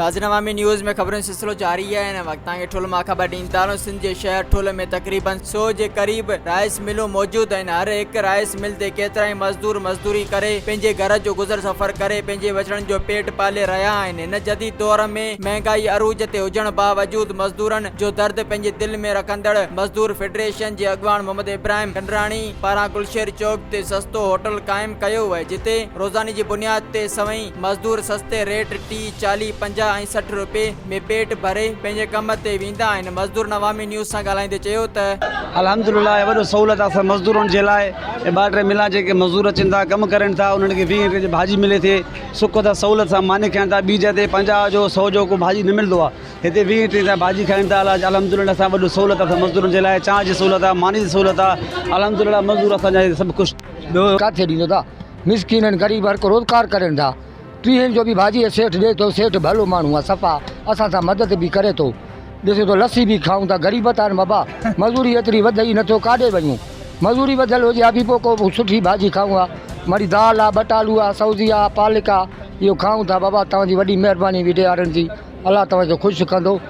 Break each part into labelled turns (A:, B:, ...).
A: नाज़रीन अवामी न्यूज़ में खबरों सिलसिलो जारी है। इन वक्त के ठुल मां ख़बर ॾींदारो। सिंध के शहर ठुल में तकरीबन 100 के करीब राइस मिलूं मौजूद हैं। हर एक राइस मिल ते केतरा मजदूर मजदूरी करे पंहिंजे घर जो गुज़र सफ़र करे पंहिंजे बचड़न जो पेट पाले रहा आहिनि। इन जदीद दौर में महंगाई अरूज ते हुजण बावजूद मजदूरन जो दर्द पंहिंजे दिल में रखंदड़ मजदूर फेडरेशन के अगवान मोहम्मद इब्राहिम कंडरानी पारां गुलशेर चौक ते सस्तो होटल कायम कयो है, जिते रोजानी की बुनियाद ते सवई मजदूर सस्ते रेट 30, 40, 50 ऐं 60 रुपए में पेट भरे पंहिंजे कम ते वेंदा आहिनि। मजदूर अवामी न्यूज़ सां ॻाल्हाईंदे चयो त
B: अल्हम्दुलिल्लाह वॾो सहूलियत आहे मज़दूरनि जे लाइ। ॿ टे मिला जेके मज़दूर अचनि था कमु करनि था उन्हनि खे 20 रुपए जी भाॼी मिले थी, सुख था सहूलियत सां मानी खाइनि था। ॿी जॻह ते 50 जो 100 जो को भाॼी न मिलंदो आहे, हिते 20 रुपए जा भाॼी खाइनि था। अल्हम्दुलिल्लाह सां वॾो सहूलियत आहे मज़दूरनि जे लाइ। चांहि जी सहूलियत आहे, मानी जी सहूलियत आहे। अल्हम्दुलिल्लाह मज़दूर असांजा सभु ख़ुशि।
C: ॿियो किथे ॾींदो था? मिसकिननि ग़रीब हर को रोज़गार करनि था। 30 जो भी भाॼी सेठ ॾे थो, सेठ भलो माण्हू आहे, सफ़ा असां सां मदद भी करे थो। ॾिसो तो लस्सी भी खाऊं था, ग़रीबत आहे बाबा। मज़दूरी एतिरी वधई नथो, काॾे वञूं? मज़दूरी वधियल हुजे हा बि पोइ को सुठी भाॼी खाऊं हा। वरी दाल आहे, बटालू आहे, सब्जी आहे, पालक आहे, इहो खाऊं था बाबा। तव्हांजी वॾी महिरबानी वीडियारनि जी, अल्लाह तव्हांजो ख़ुशि कंदो।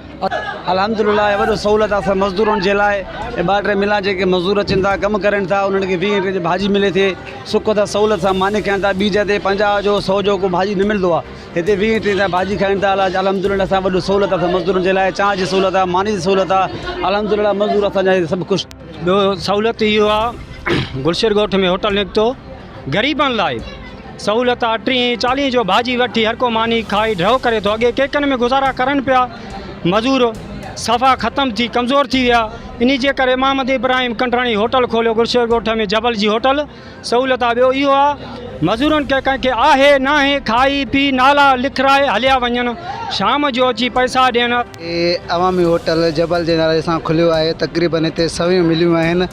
B: अल्हम्दुलिल्लाह वॾो सहूलियत आहे मज़दूरनि जे लाइ। 2 टे मिला जेके मज़दूर अचनि था कमु करनि था उन्हनि खे 20 रुपए जी भाॼी मिले थी, सुख था सहूलियत सां मानी खाइनि था। ॿी जॻह ते 50 जो 100 जो को भाॼी न मिलंदो आहे, हिते 20 रुपए जा भाॼी खाइनि था। अल्हम्दुलिल्लाह सां वॾो सहूलियत आहे मज़दूरनि जे लाइ। चांहि जी सहूलियत आहे, मानी जी सहूलियत आहे। अल्हम्दुलिल्लाह मज़दूर असांजा सभु ख़ुशि।
D: ॿियो सहूलियत इहो आहे गुलशेर ॻोठ में होटल निकितो ग़रीबनि लाइ सहूलियत आहे। 30, 40 जो भाॼी वठी हर को मानी खाई ड्रव करे थो। अॻे केकनि में गुज़ारा करनि पिया, मज़दूर सफ़ा ख़तम थी कमज़ोर थी विया। इन जे करे मोहम्मद इब्राहिम कंडरानी होटल खोलियो गुलशेर ॻोठ में, जबल जी होटल। सहूलियत आहे। ॿियो इहो आहे मज़दूरनि खे कंहिंखे आहे न आहे खाई पी नाला लिखाए हलिया वञनि, शाम जो अची पैसा ॾियनि।
E: अवामी होटल जबल जे नाले सां खुलियो आहे। तक़रीबन हिते सवियूं मिलियूं आहिनि।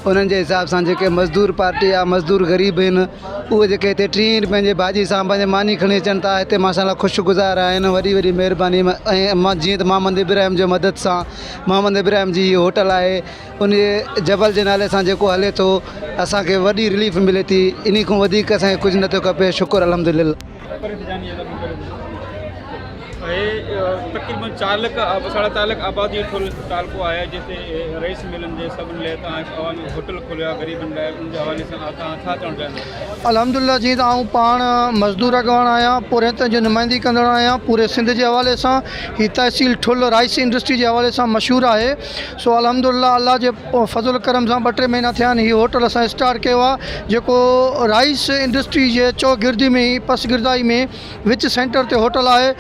E: उन्हनि जे हिसाब सां जेके मज़दूर पार्टी आहे, मज़दूर ग़रीब आहिनि, उहे जेके हिते 30 रुपए जी भाॼी सां पंहिंजे मानी खणी अचनि था, हिते माशाल्लाह ख़ुशिगुज़ार आहिनि। वॾी वॾी महिरबानी। ऐं मां जीअं त मोहम्मद इब्राहिम जो मदद सां, मोहम्मद इब्राहिम जी होटल आहे, उन जबल जे नाले सां जेको हले थो, असांखे वॾी रिलीफ मिले थी। इन खां वधीक असांखे कुझु नथो खपे। शुक्र अल्हम्दुलिल्लाह।
F: तकरीबन 4 लाख 4.5 लाख आबादी ठुल तालुको आहे, जिते रईस मिलनि जे सभिनी लाइ तव्हां अवामी होटल खोलियो आहे ग़रीबनि लाइ। उन जे हवाले सां तव्हां छा चवणु चाहींदा?
G: अल्हम्दुलिल्लाह जीअं त आऊं पाण मज़दूर अॻवान आहियां, पूरे हिते जो नुमाइंदी कंदड़ आहियां पूरे सिंध जे हवाले सां। हीअ तहसील ठुल राइस इंडस्ट्री जे हवाले सां मशहूरु आहे। सो अल्हम्दुलिल्लाह अल्लाह जे फज़ल करम सां 2-3 महीना थिया आहिनि। हीअ होटल असां स्टार्ट कयो आहे, जेको राइस इंडस्ट्री जे चौगिर्दी में ई पसगिरदाई में विच सेंटर ते होटल आहे।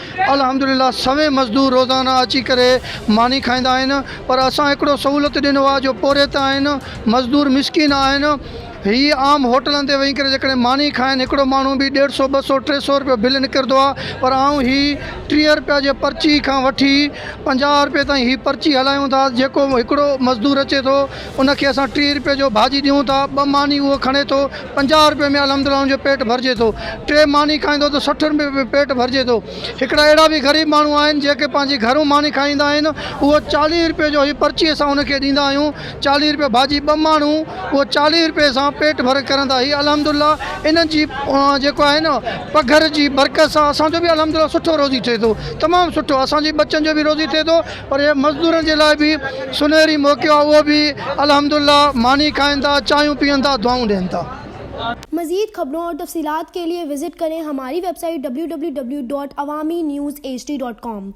G: अल्हम्दुलिल्लाह सभई मज़दूर रोज़ाना अची करे मानी खाईंदा आहिनि। पर असां हिकिड़ो सहूलियत ॾिनो आहे, जो पोरे त आहिनि मज़दूर मिसकिन आहिनि। हीअ आम होटलनि ते वेही करे जेकॾहिं मानी खाइनि, हिकिड़ो माण्हू बि 150, 200, 300 रुपयो बिल निकिरंदो आहे। पर आऊं हीअ 30 रुपया जे पर्ची खां वठी 50 रुपए ताईं हीअ पर्ची हलायूं था। जेको हिकिड़ो मज़दूर अचे थो उनखे असां 30 रुपए जो भाॼी ॾियूं था, 2 मानी उहो खणे थो, 50 रुपए में अल्हम्दुलिल्लाह उनजो पेट भरिजे थो। 3 मानी खाईंदो त 60 रुपए में पेट भरिजे थो। हिकिड़ा अहिड़ा बि ग़रीब माण्हू आहिनि जेके पंहिंजी घरूं मानी खाईंदा आहिनि, उहो 40 रुपए जो हीअ पर्ची असां उनखे ॾींदा आहियूं। 40 रुपए भाॼी, 2 माण्हू उहो 40 रुपए सां पेट भरे करंदा। ही अल्हम्दुलिल्लाह इन्हनि जी जेको आहे न पघर जी बरकत सां असांजो बि अल्हम्दुलिल्लाह सुठो रोज़ी थिए थो, तमामु सुठो। असांजी बच्चनि जो बि रोज़ी थिए थो। पर इहे मज़दूरनि जे लाइ बि सुनहरी मौक़ो आहे, उहो बि अल्हम्दुलिल्लाह मानी खाइनि था, चांहियूं पीअनि था, दुआऊं ॾियनि था।
H: मज़ीद खबरों और तफसीलात के लिए विज़िट करें हमारी वेबसाइट www.awamiNewsHD.com।